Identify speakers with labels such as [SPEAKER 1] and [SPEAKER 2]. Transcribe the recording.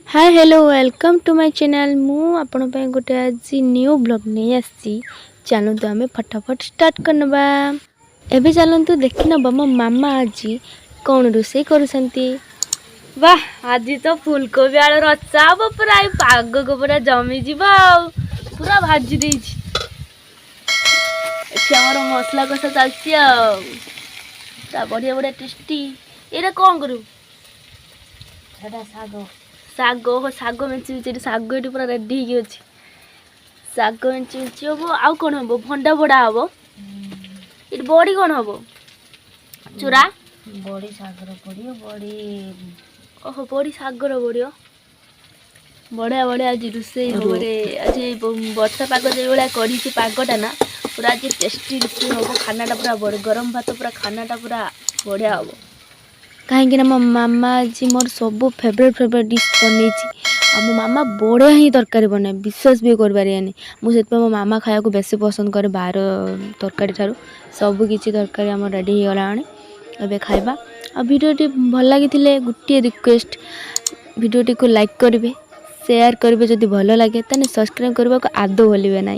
[SPEAKER 1] Hi hello welcome to my channel मु आपण पे गोटे आज न्यू ब्लॉग नहीं आसी चलतु आम फटाफट स्टार्ट करनबा। एबे चलतु देखि नबा मो मामा आज कौन रोषे करूछंती।
[SPEAKER 2] वाह आज तो फूलकोबी आलू रचा हम पूरा पाग को पूरा जमी जीवा पूरा भाजी देछि एठी हमर मसला कसा चलछि ता बढ़िया बढ़िया टेस्टी। एरा कोन करू
[SPEAKER 1] छडा सागो
[SPEAKER 2] साग हो साग मेंची मेंची साग एठी पूरा रेडी ही अछि। साग मेंची मेंची हो आउ कोन हो भंडा बडा हो एठी बड़ी कोन हो चूरा
[SPEAKER 1] बड़ी सागर पड़ियो बड़ी
[SPEAKER 2] ओहो बड़ी सागर बड़ियो बढ़िया बढ़िया आज रोषे हम आज वर्षा पाग जो भाया करी पागटा ना पूरा आज टेस्टी रोषे हम खानाटा पूरा बड़े गरम भात पूरा खानाटा पूरा बढ़िया हम
[SPEAKER 1] कहीं मो मामा आज मोर सब फेवरेट डिश बन मो मामा बढ़िया ही तरकारी बनाए विश्वास भी कर पारे मुझे मो मामा खाया को बेसी पसंद करे बाहर तरकारी ठारू सब किसी तरकारी आम रेडी हो गला एबे खाइबा। आ वीडियोटी भल लगी गोटे रिक्वेस्ट वीडियोटी को लाइक करेंगे शेयर करेंगे जदि भल लगे तो सब्सक्राइब करने को आदौ भूलिए ना।